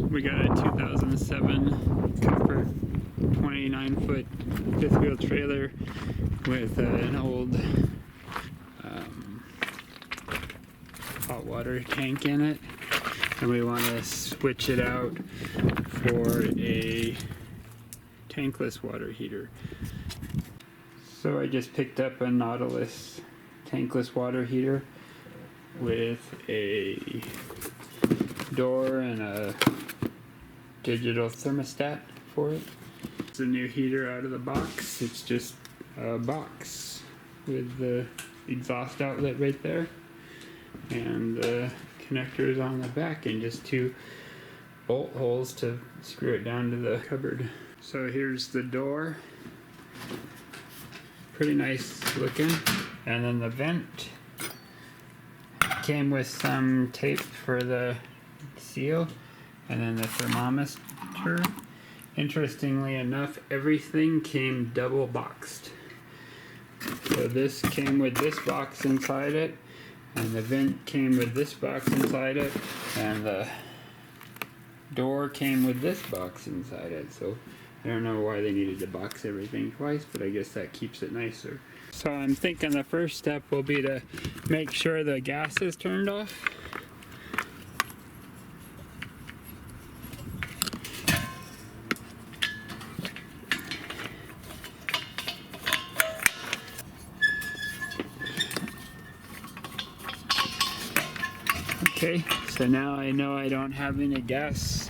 We got a 2007 Komfort 29-foot fifth wheel trailer with an old hot water tank in it, and we want to switch it out for a tankless water heater. So I just picked up a Nautilus tankless water heater with a door and a digital thermostat for it. It's a new heater out of the box. It's just a box with the exhaust outlet right there and the connectors on the back and just two bolt holes to screw it down to the cupboard. So here's the door. Pretty nice looking. And then the vent came with some tape for the seal, and then the thermometer. Interestingly enough, everything came double boxed. So this came with this box inside it, and the vent came with this box inside it, and the door came with this box inside it. So I don't know why they needed to box everything twice, but I guess that keeps it nicer. So I'm thinking the first step will be to make sure the gas is turned off. Okay, so now I know I don't have any gas.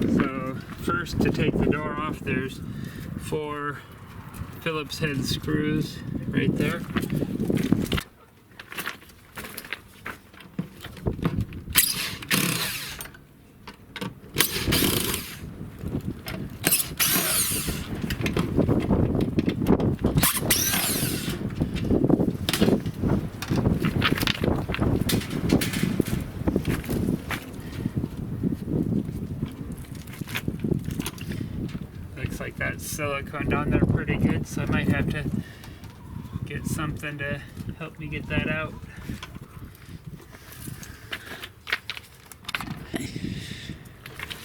So first, to take the door off, there's 4 Phillips head screws right there. Like that silicone down there pretty good, so I might have to get something to help me get that out.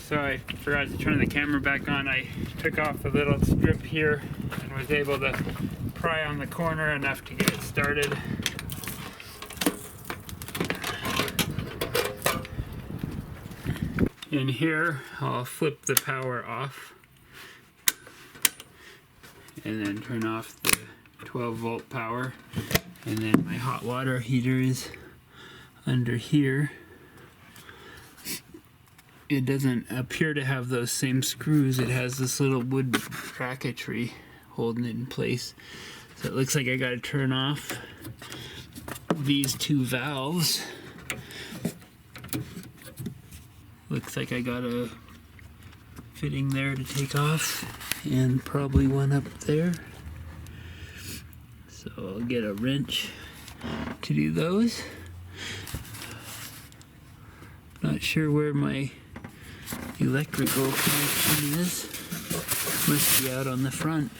So I forgot to turn the camera back on. I took off a little strip here and was able to pry on the corner enough to get it started. In here, I'll flip the power off and then turn off the 12-volt power, and then my hot water heater is under here. It doesn't appear to have those same screws. It has this little wood bracketry holding it in place. So it looks like I gotta turn off these 2 valves. Looks like I got a fitting there to take off, and probably one up there. So I'll get a wrench to do those. Not sure where my electrical connection is. Must be out on the front.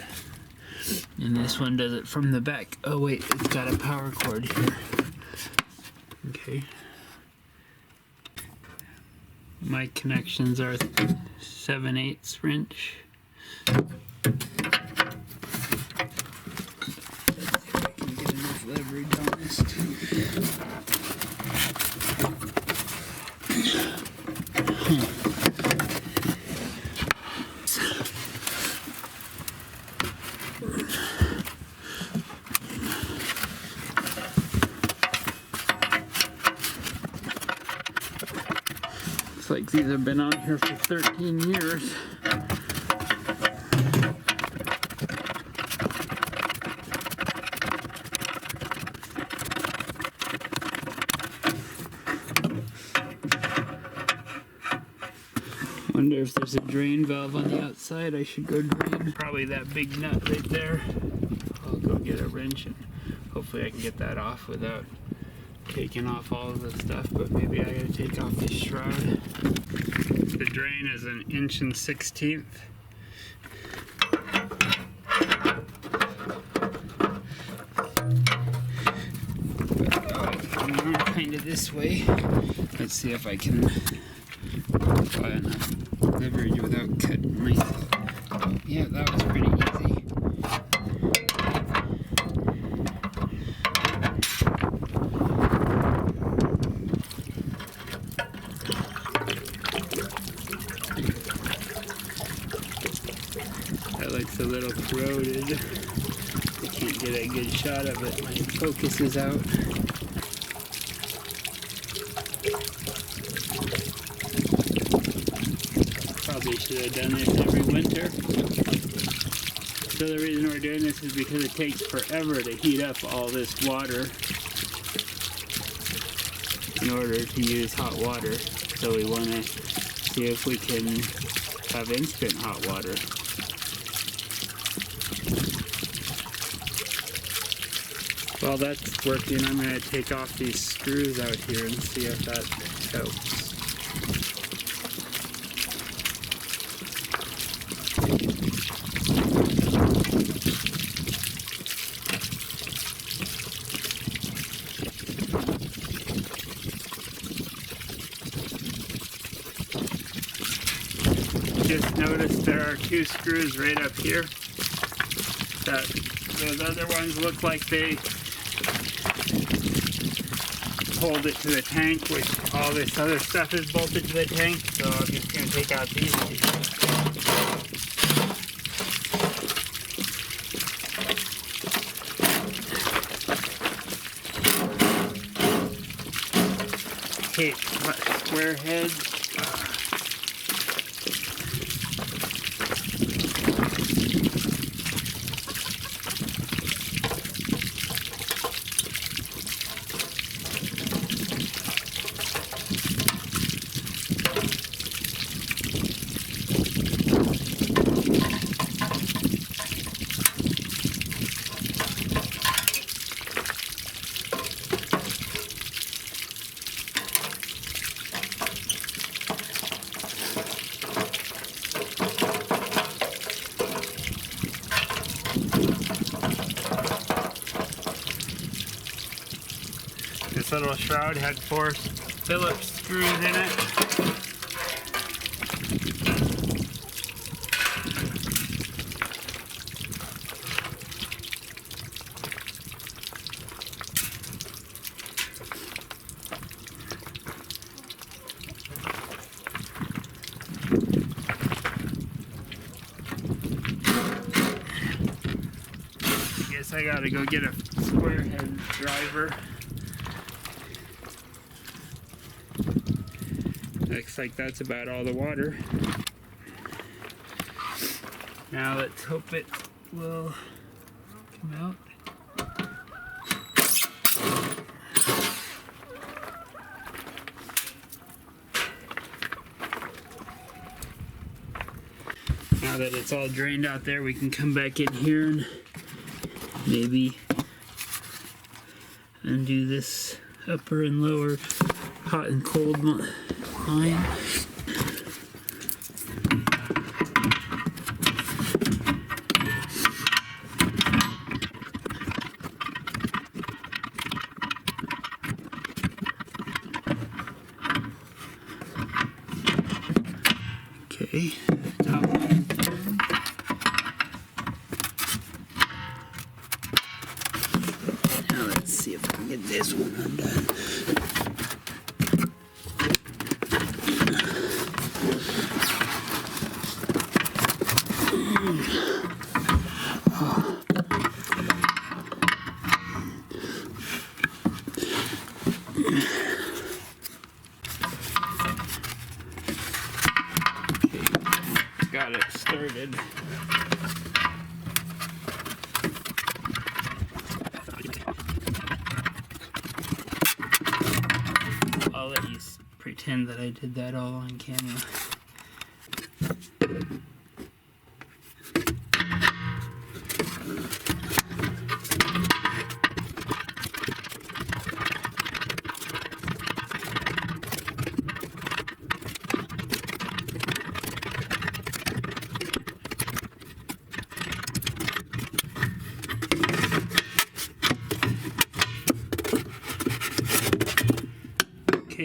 And this one does it from the back. Oh wait, it's got a power cord here. Okay. My connections are 7/8 wrench. Let's see if I can get enough leverage on this Looks like these have been on here for 13 years. Wonder if there's a drain valve on the outside. I should go drain. Probably that big nut right there. I'll go get a wrench and hopefully I can get that off without taking off all of the stuff, but maybe I gotta take off this shroud. The drain is 1 1/16 inches. Oh, around kind of this way. Let's see if I can apply enough leverage without cutting myself. Oh, yeah, that was pretty easy. That looks a little corroded. I can't get a good shot of it. My focus is out. Probably should have done this every winter. So the reason we're doing this is because it takes forever to heat up all this water in order to use hot water. So we want to see if we can have instant hot water. While that's working, I'm going to take off these screws out here and see if that helps. Just notice there are two screws right up here. That those other ones look like they hold it to the tank, which all this other stuff is bolted to the tank, so I'm just going to take out these two. Hate square heads. This little shroud had 4 Phillips screws in it. I guess I gotta go get a square head driver. Looks like that's about all the water. Now let's hope it will come out. Now that it's all drained out there, we can come back in here and maybe undo this upper and lower hot and cold line. Okay, top one. Now let's see if I can get this one undone. Got it started. I'll let you pretend that I did that all on camera.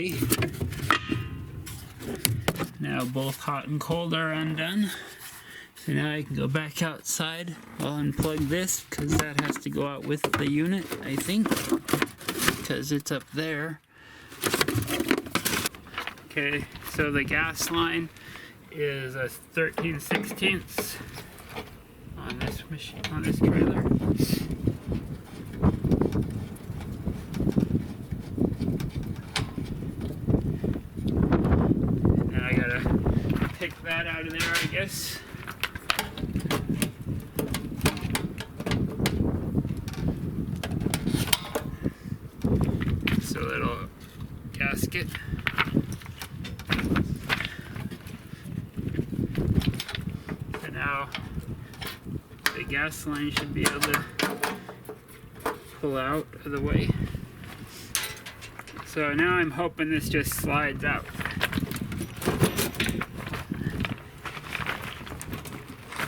Okay. Now both hot and cold are undone. So now I can go back outside. I'll unplug this because that has to go out with the unit, I think, because it's up there. Okay, so the gas line is a 13/16 on this machine, on this trailer. And I gotta pick that out of there, I guess. So little gasket. So now the gas line should be able to pull out of the way. So now I'm hoping this just slides out.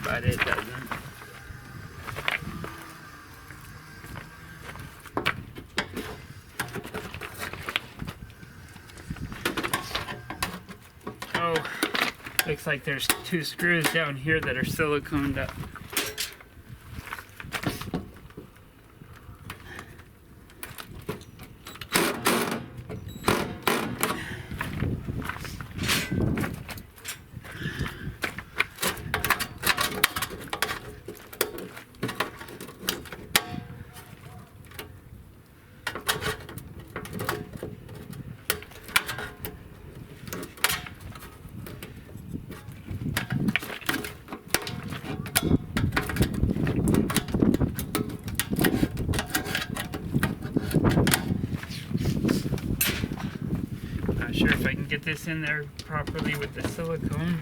But it doesn't. Oh, looks like there's 2 screws down here that are siliconed up. Not sure if I can get this in there properly with the silicone.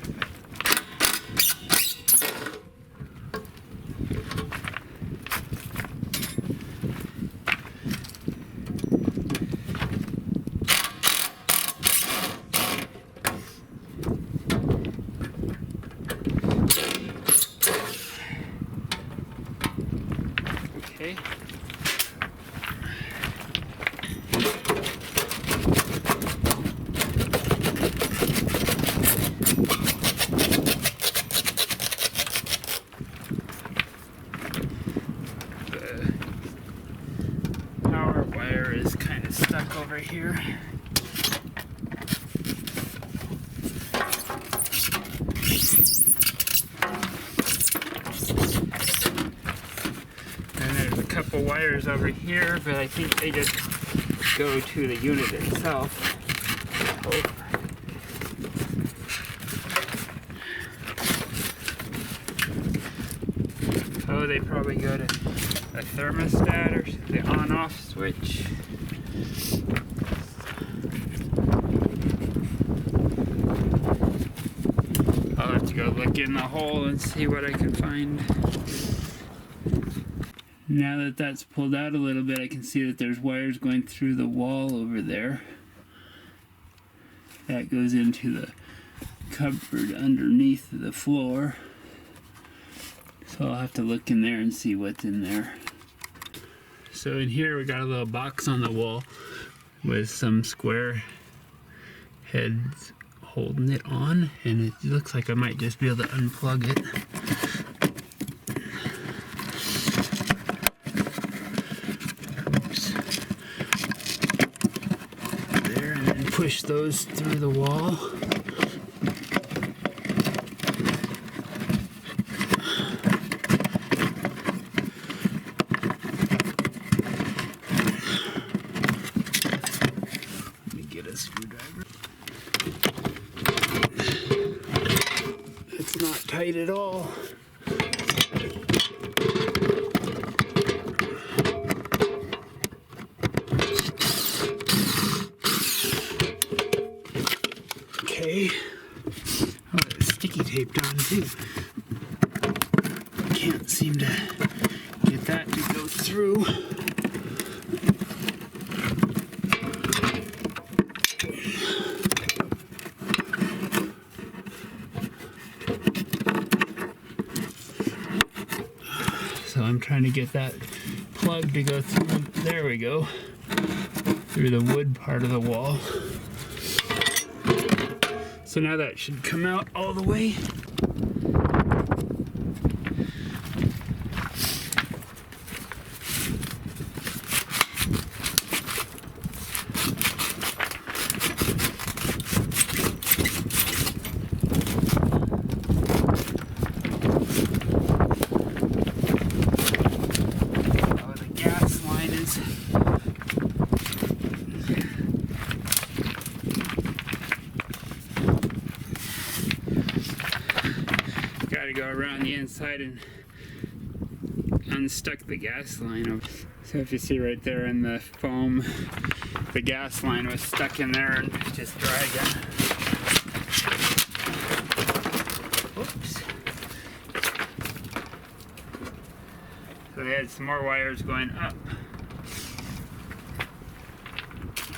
Okay. Power wire is kind of stuck over here. And there's a couple wires over here, but I think they just go to the unit itself. Oh, they probably go to a thermostat or the on-off switch. I'll have to go look in the hole and see what I can find. Now that that's pulled out a little bit, I can see that there's wires going through the wall over there. That goes into the cupboard underneath the floor. So I'll have to look in there and see what's in there. So in here we got a little box on the wall with some square heads holding it on, and it looks like I might just be able to unplug it. Oops. There, and then push those through the wall. Screwdriver. It's not tight at all. Okay. Oh, it's sticky taped on too. Can't seem to get that to go through. So I'm trying to get that plug to go through, there we go, through the wood part of the wall. So now that should come out all the way. Oh, the gas line is gotta go around the inside and unstuck the gas line. So if you see right there in the foam, the gas line was stuck in there and just dragging. Oops. So they had some more wires going up.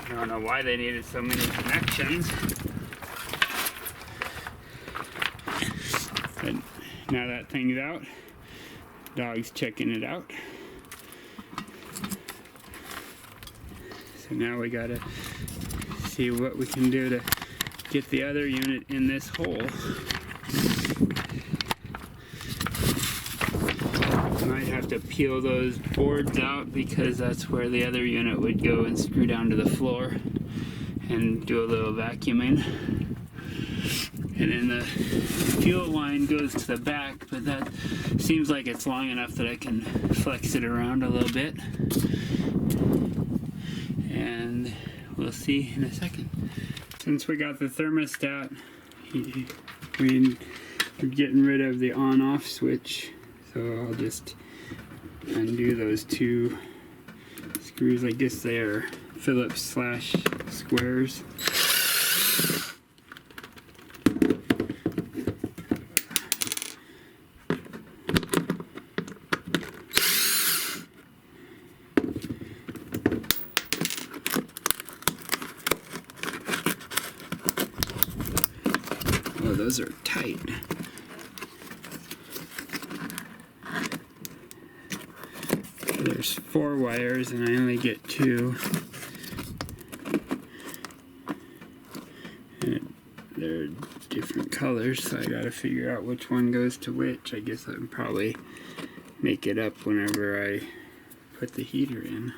I don't know why they needed so many connections. But now that thing's out, dog's checking it out. So now we gotta see what we can do to get the other unit in this hole. I might have to peel those boards out because that's where the other unit would go and screw down to the floor and do a little vacuuming. And then the fuel line goes to the back, but that seems like it's long enough that I can flex it around a little bit. And we'll see in a second. Since we got the thermostat, we're getting rid of the on-off switch. So I'll just undo those two screws. I guess they're Phillips / squares. Oh, those are tight. There's 4 wires and I only get 2. And they're different colors, so I gotta figure out which one goes to which. I guess I can probably make it up whenever I put the heater in.